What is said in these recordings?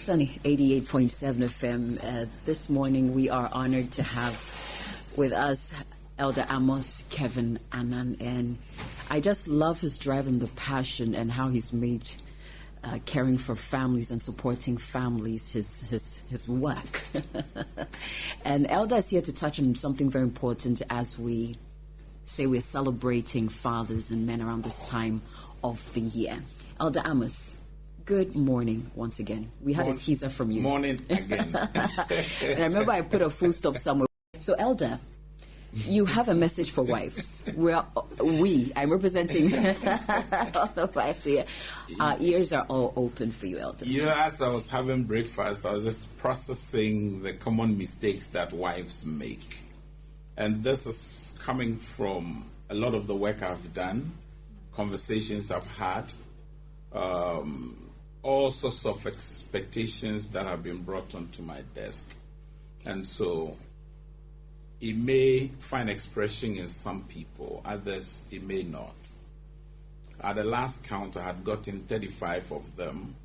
Sunny 88.7 FM. This morning we are honored to have with us Elder Amos Kevin-Annan, and I just love his drive and the passion and how he's made caring for families and supporting families his work. And Elder is here to touch on something very important as we say we're celebrating fathers and men around this time of the year. Elder Amos, good morning once again. We had a teaser from you. Morning again. And I remember I put a full stop somewhere. So, Elder, you have a message for wives. I'm representing all the wives here. Our ears are all open for you, Elder. You know, as I was having breakfast, I was just processing the common mistakes that wives make. And this is coming from a lot of the work I've done, conversations I've had, all sorts of expectations that have been brought onto my desk. And so it may find expression in some people, others it may not. At the last count, I had gotten 35 of them,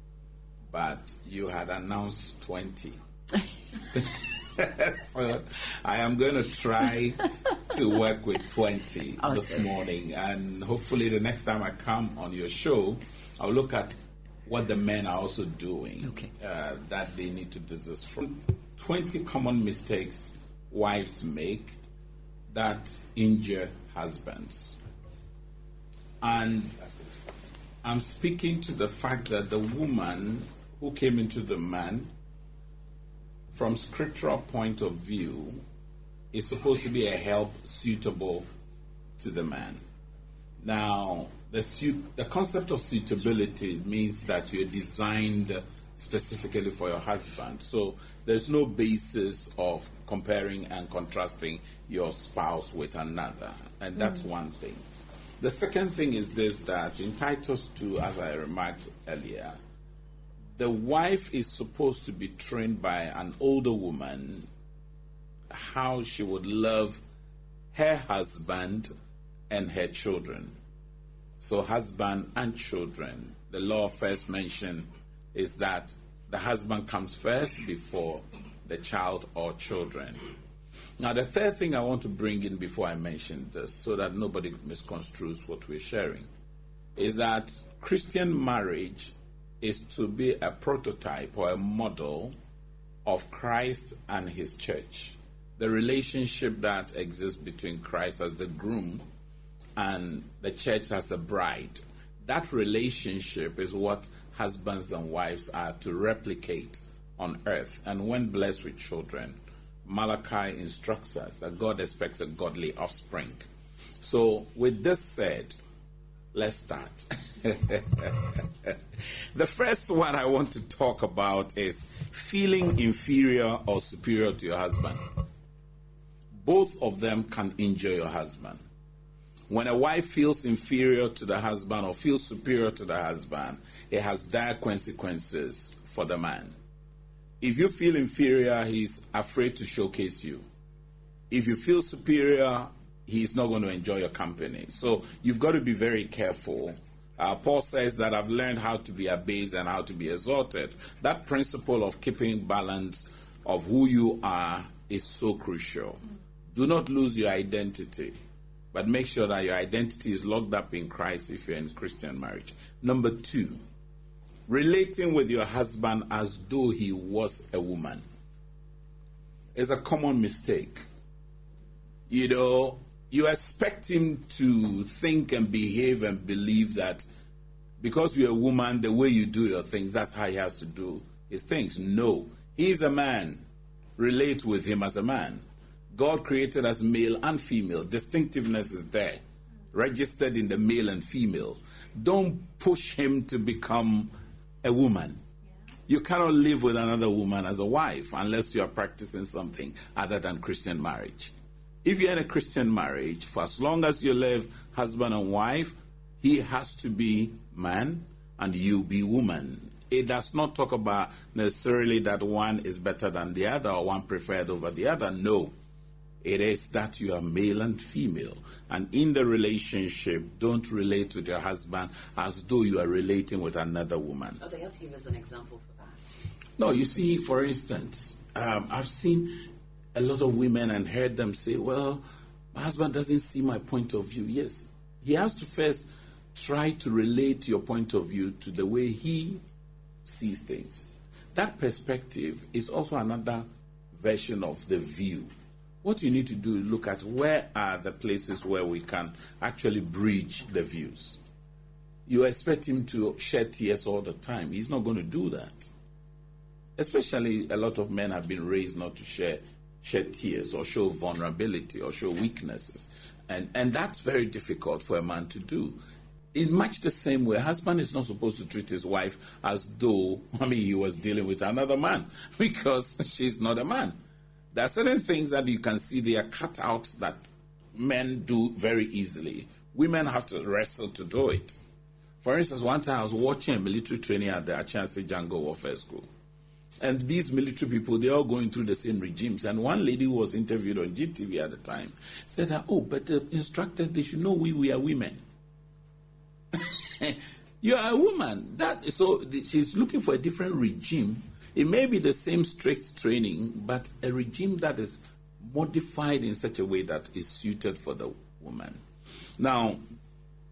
but you had announced 20. So I am going to try to work with 20 this morning, and hopefully the next time I come on your show, I'll look at what the men are also doing that they need to desist from. 20 common mistakes wives make that injure husbands. And I'm speaking to the fact that the woman who came into the man, from scriptural point of view, is supposed to be a help suitable to the man. Now, the concept of suitability means that you're designed specifically for your husband. So there's no basis of comparing and contrasting your spouse with another. And that's one thing. The second thing is this, that in Titus 2, as I remarked earlier, the wife is supposed to be trained by an older woman how she would love her husband and her children. So husband and children. The law first mentioned is that the husband comes first before the child or children. Now, the third thing I want to bring in before I mention this, so that nobody misconstrues what we're sharing, is that Christian marriage is to be a prototype or a model of Christ and his church. The relationship that exists between Christ as the groom and the church as the bride. That relationship is what husbands and wives are to replicate on earth. And when blessed with children, Malachi instructs us that God expects a godly offspring. So with this said, let's start. The first one I want to talk about is feeling inferior or superior to your husband. Both of them can injure your husband. When a wife feels inferior to the husband or feels superior to the husband, it has dire consequences for the man. If you feel inferior, he's afraid to showcase you. If you feel superior, he's not going to enjoy your company. So you've got to be very careful. Paul says that I've learned how to be abased and how to be exalted. That principle of keeping balance of who you are is so crucial. Do not lose your identity, but make sure that your identity is locked up in Christ if you're in Christian marriage. Number 2, relating with your husband as though he was a woman is a common mistake. You know, you expect him to think and behave and believe that because you're a woman, the way you do your things, that's how he has to do his things. No, he's a man. Relate with him as a man. God created us male and female. Distinctiveness is there, registered in the male and female. Don't push him to become a woman. You cannot live with another woman as a wife unless you are practicing something other than Christian marriage. If you're in a Christian marriage, for as long as you live husband and wife, he has to be man and you be woman. It does not talk about necessarily that one is better than the other or one preferred over the other. No. It is that you are male and female. And in the relationship, don't relate with your husband as though you are relating with another woman. Oh, do you have to give us an example for that? No, you see, for instance, I've seen a lot of women and heard them say, well, my husband doesn't see my point of view. Yes, he has to first try to relate your point of view to the way he sees things. That perspective is also another version of the view. What you need to do is look at where are the places where we can actually bridge the views. You expect him to shed tears all the time. He's not going to do that. Especially a lot of men have been raised not to shed tears or show vulnerability or show weaknesses. And that's very difficult for a man to do. In much the same way, a husband is not supposed to treat his wife as though, he was dealing with another man, because she's not a man. There are certain things that you can see they are cut out that men do very easily. Women have to wrestle to do it. For instance, one time I was watching a military training at the Achansi Jungle Warfare School. And these military people, they're all going through the same regimes. And one lady who was interviewed on GTV at the time said that, but the instructors, they should know we are women. You are a woman. So she's looking for a different regime. It may be the same strict training, but a regime that is modified in such a way that is suited for the woman. Now,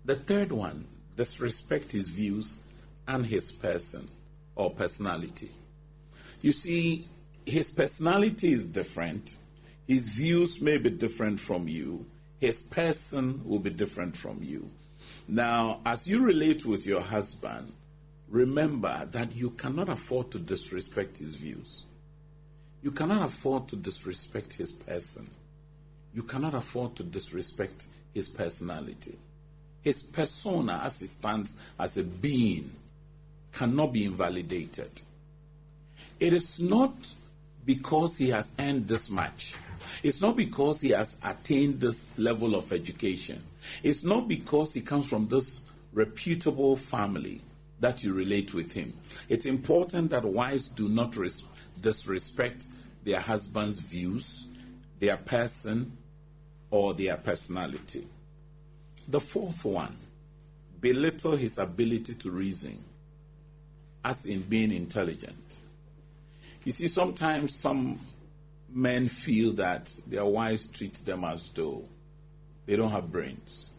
the third one, disrespect his views and his person or personality. You see, his personality is different. His views may be different from you. His person will be different from you. Now, as you relate with your husband, remember that you cannot afford to disrespect his views. You cannot afford to disrespect his person. You cannot afford to disrespect his personality. His persona, as he stands as a being, cannot be invalidated. It is not because he has earned this much. It's not because he has attained this level of education. It's not because he comes from this reputable family that you relate with him. It's important that wives do not disrespect their husband's views, their person, or their personality. The fourth one, belittle his ability to reason, as in being intelligent. You see, sometimes some men feel that their wives treat them as though they don't have brains.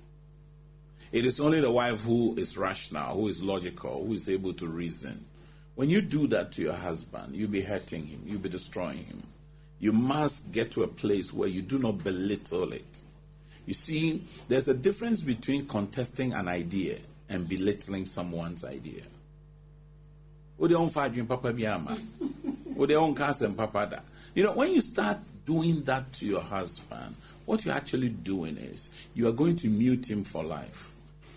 It is only the wife who is rational, who is logical, who is able to reason. When you do that to your husband, you'll be hurting him, you'll be destroying him. You must get to a place where you do not belittle it. You see, there's a difference between contesting an idea and belittling someone's idea. When you start doing that to your husband, what you're actually doing is you are going to mute him for life.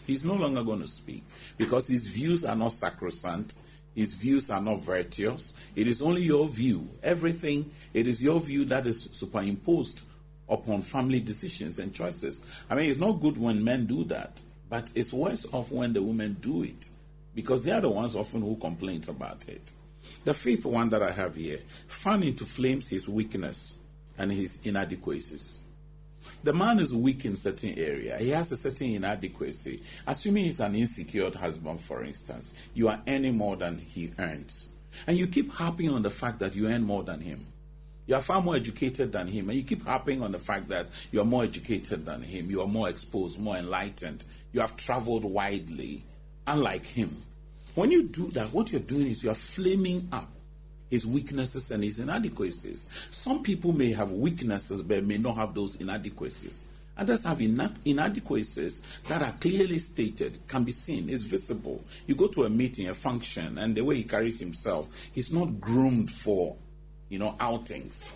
He's no longer going to speak because his views are not sacrosanct. His views are not virtuous. It is only your view. Everything, it is your view that is superimposed upon family decisions and choices. It's not good when men do that, but it's worse off when the women do it because they are the ones often who complain about it. The fifth one that I have here, fan into flames his weakness and his inadequacies. The man is weak in a certain area. He has a certain inadequacy. Assuming he's an insecure husband, for instance, you are earning more than he earns. And you keep harping on the fact that you earn more than him. You are far more educated than him. And you keep harping on the fact that you are more educated than him. You are more exposed, more enlightened. You have traveled widely, unlike him. When you do that, what you're doing is you are flaming up his weaknesses and his inadequacies. Some people may have weaknesses but may not have those inadequacies. Others have inadequacies that are clearly stated, can be seen, is visible. You go to a meeting, a function, and the way he carries himself, he's not groomed for, outings.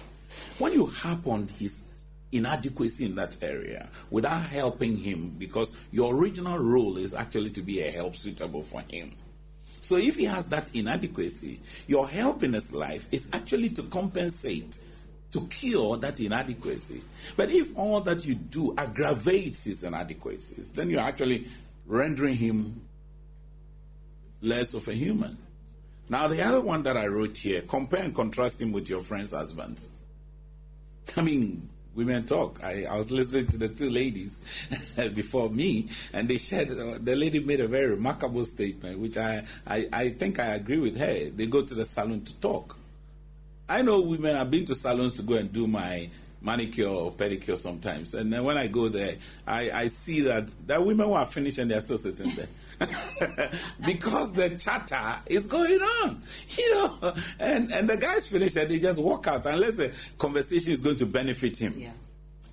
When you harp on his inadequacy in that area without helping him, because your original role is actually to be a help suitable for him. So if he has that inadequacy, your help in his life is actually to compensate, to cure that inadequacy. But if all that you do aggravates his inadequacies, then you're actually rendering him less of a human. Now, the other one that I wrote here, compare and contrast him with your friend's husbands. women talk. I was listening to the two ladies before me, and they shared, the lady made a very remarkable statement, which I think I agree with her. They go to the salon to talk. I know women, I've been to salons to go and do my manicure or pedicure sometimes, and then when I go there, I see that women who are finished and they're still sitting there. Because the chatter is going on, and the guy's finished and they just walk out unless the conversation is going to benefit him. Yeah.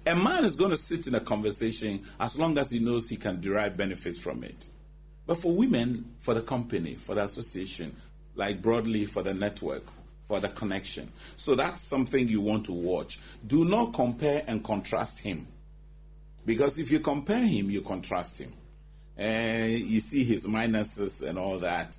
A man is going to sit in a conversation as long as he knows he can derive benefits from it. But for women, for the company, for the association, like broadly for the network, for the connection. So that's something you want to watch. Do not compare and contrast him. Because if you compare him, you contrast him. You see his minuses and all that,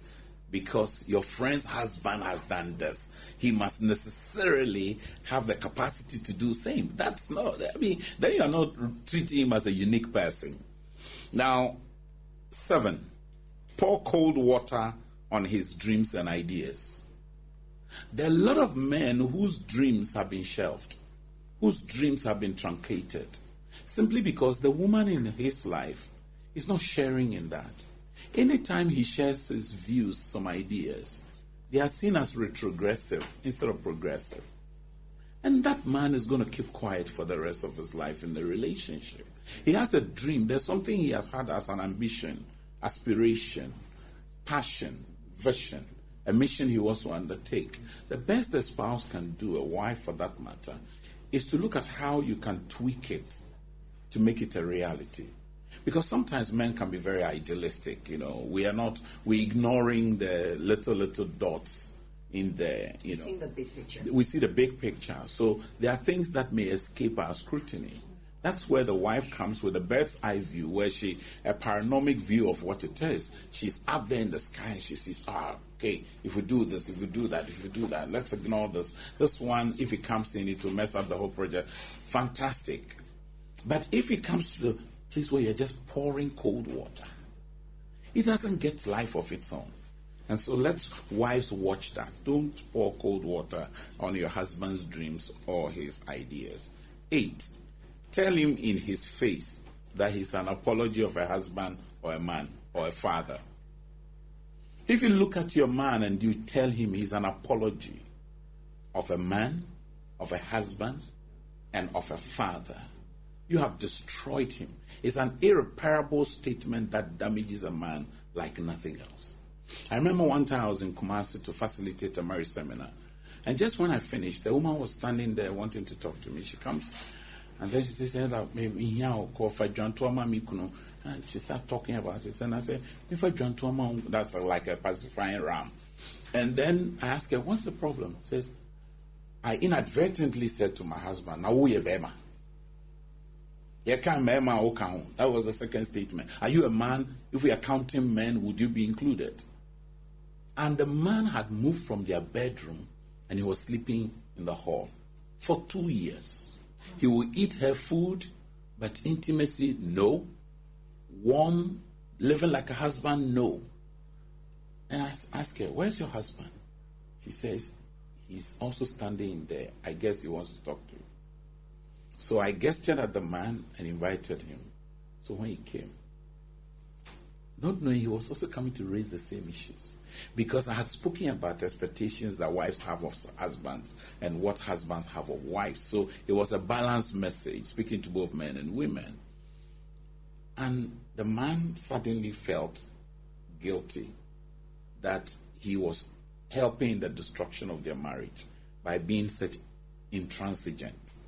because your friend's husband has done this. He must necessarily have the capacity to do the same. That's not, then you are not treating him as a unique person. Now, 7, pour cold water on his dreams and ideas. There are a lot of men whose dreams have been shelved, whose dreams have been truncated, simply because the woman in his life is not sharing in that. Anytime he shares his views, some ideas, they are seen as retrogressive instead of progressive. And that man is going to keep quiet for the rest of his life in the relationship. He has a dream. There's something he has had as an ambition, aspiration, passion, vision, a mission he wants to undertake. The best a spouse can do, a wife for that matter, is to look at how you can tweak it to make it a reality. Because sometimes men can be very idealistic, we're ignoring the little dots in there, We see the big picture. We see the big picture. So there are things that may escape our scrutiny. That's where the wife comes with a bird's eye view, where a panoramic view of what it is. She's up there in the sky and she sees, okay, if we do this, if we do that, let's ignore this. This one, if it comes in, it will mess up the whole project. Fantastic. But if it comes to the place where you're just pouring cold water, it doesn't get life of its own. And so let's wives watch that. Don't pour cold water on your husband's dreams or his ideas. 8, tell him in his face that he's an apology of a husband or a man or a father. If you look at your man and you tell him he's an apology of a man, of a husband, and of a father, you have destroyed him. It's an irreparable statement that damages a man like nothing else. I remember one time I was in Kumasi to facilitate a marriage seminar. And just when I finished, the woman was standing there wanting to talk to me. She comes and then she says, she started talking about it. And I said, that's like a pacifying ram. And then I asked her, what's the problem? She says, I inadvertently said to my husband, that was the second statement. Are you a man? If we are counting men, would you be included? And the man had moved from their bedroom and he was sleeping in the hall for 2 years. He would eat her food, but intimacy, no. Warm, living like a husband, no. And I asked her, where's your husband? She says, he's also standing in there. I guess he wants to talk to you. So I gestured at the man and invited him. So when he came, not knowing he was also coming to raise the same issues. Because I had spoken about expectations that wives have of husbands and what husbands have of wives. So it was a balanced message, speaking to both men and women. And the man suddenly felt guilty that he was helping the destruction of their marriage by being such intransigent.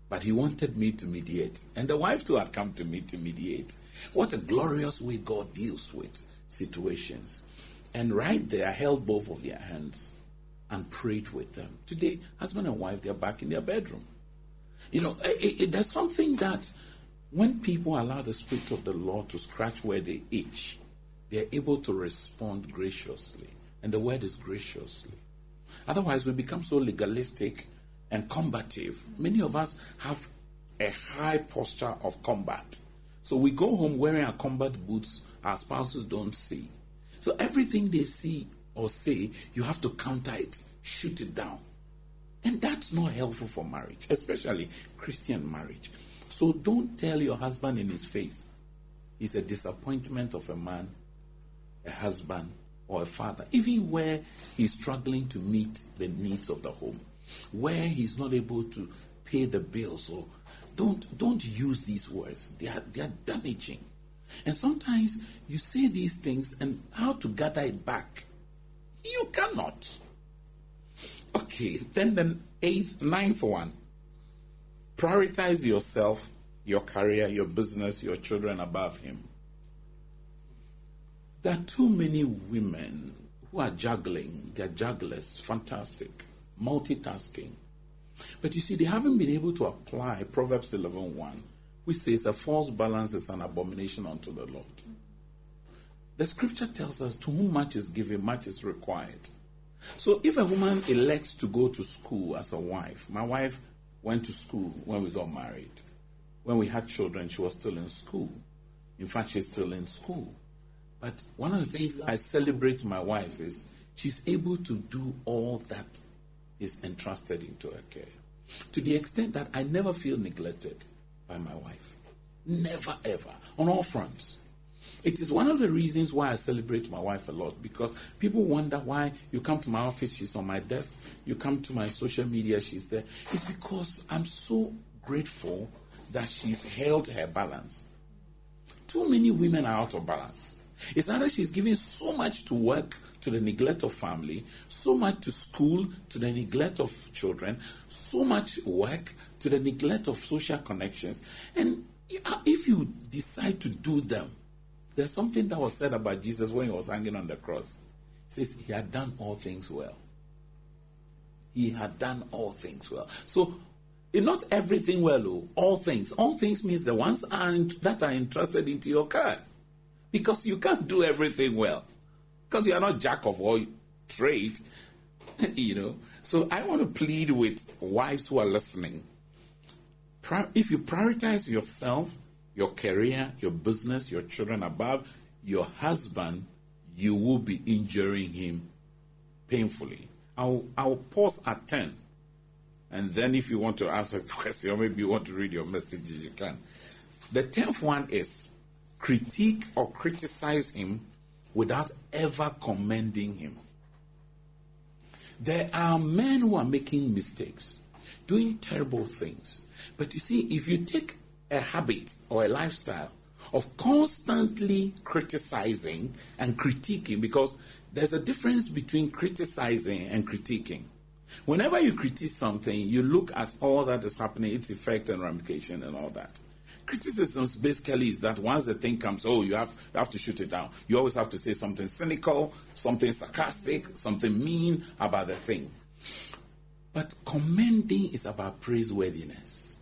But he wanted me to mediate. And the wife too had come to me to mediate. What a glorious way God deals with situations. And right there, I held both of their hands and prayed with them. Today, husband and wife, they're back in their bedroom. There's something that when people allow the Spirit of the Lord to scratch where they itch, they're able to respond graciously. And the word is graciously. Otherwise, we become so legalistic and combative. Many of us have a high posture of combat. So we go home wearing our combat boots our spouses don't see. So everything they see or say, you have to counter it, shoot it down. And that's not helpful for marriage, especially Christian marriage. So don't tell your husband in his face he's a disappointment of a man, a husband, or a father, even where he's struggling to meet the needs of the home, where he's not able to pay the bills. Or don't use these words. They are damaging. And sometimes you say these things, and how to gather it back, you cannot. Okay, then the ninth one. Prioritize yourself, your career, your business, your children above him. There are too many women who are juggling. They're jugglers, fantastic, multitasking. But you see, they haven't been able to apply Proverbs 11:1, which says a false balance is an abomination unto the Lord. The scripture tells us to whom much is given, much is required. So if a woman elects to go to school as a wife, my wife went to school when we got married. When we had children, she was still in school. In fact, she's still in school. But one of the things I celebrate my wife is she's able to do all that is entrusted into her care. To the extent that I never feel neglected by my wife. Never, ever. On all fronts. It is one of the reasons why I celebrate my wife a lot, because people wonder why you come to my office, she's on my desk, you come to my social media, she's there. It's because I'm so grateful that she's held her balance. Too many women are out of balance. It's either she's giving so much to work to the neglect of family, so much to school to the neglect of children, so much work to the neglect of social connections. And if you decide to do them, there's something that was said about Jesus when he was hanging on the cross. He says he had done all things well. He had done all things well. So, not everything well, all things. All things means the ones that are entrusted into your care. Because you can't do everything well. Because you are not jack of all trade. So I want to plead with wives who are listening. If you prioritize yourself, your career, your business, your children above your husband, you will be injuring him painfully. I'll pause at 10. And then if you want to ask a question, or maybe you want to read your messages, you can. The 10th one is critique or criticize him without ever commending him. There are men who are making mistakes, doing terrible things. But you see, if you take a habit or a lifestyle of constantly criticizing and critiquing, because there's a difference between criticizing and critiquing. Whenever you critique something, you look at all that is happening, its effect and ramification and all that. Criticism basically is that once the thing comes, you have to shoot it down. You always have to say something cynical, something sarcastic, something mean about the thing. But commending is about praiseworthiness.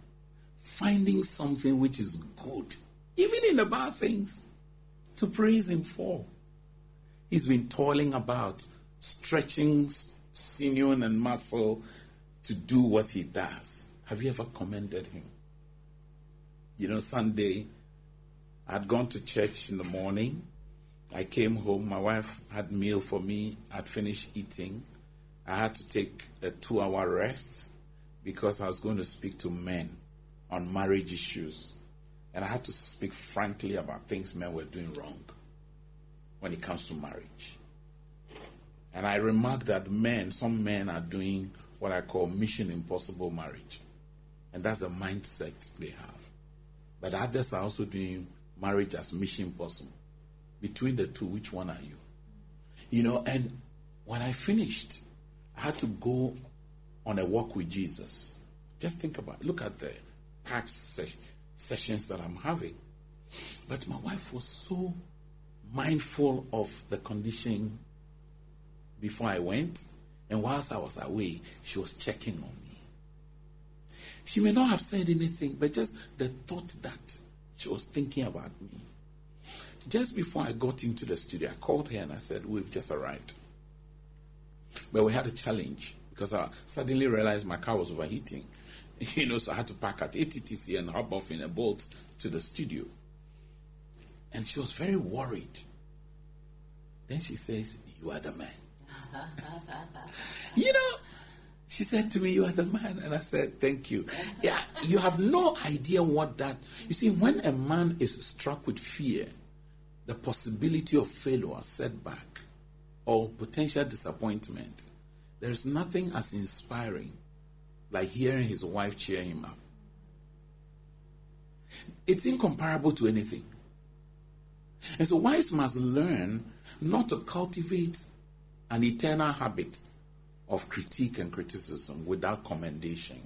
Finding something which is good, even in the bad things, to praise him for. He's been toiling about, stretching sinew and muscle to do what he does. Have you ever commended him? Sunday, I'd gone to church in the morning. I came home. My wife had meal for me. I'd finished eating. I had to take a 2-hour rest because I was going to speak to men on marriage issues. And I had to speak frankly about things men were doing wrong when it comes to marriage. And I remarked that some men are doing what I call mission impossible marriage. And that's the mindset they have. But others are also doing marriage as mission possible. Between the two, which one are you? And when I finished, I had to go on a walk with Jesus. Just think about it. Look at the packed sessions that I'm having. But my wife was so mindful of the condition before I went. And whilst I was away, she was checking on me. She may not have said anything, but just the thought that she was thinking about me. Just before I got into the studio, I called her and I said, we've just arrived. But we had a challenge because I suddenly realized my car was overheating. So I had to park at ATTC and hop off in a boat to the studio. And she was very worried. Then she says, you are the man. She said to me, "You are the man." And I said, "Thank you." Yeah, you have no idea what that... You see, when a man is struck with fear, the possibility of failure, setback, or potential disappointment, there is nothing as inspiring like hearing his wife cheer him up. It's incomparable to anything. And so wives must learn not to cultivate an eternal habit of critique and criticism without commendation.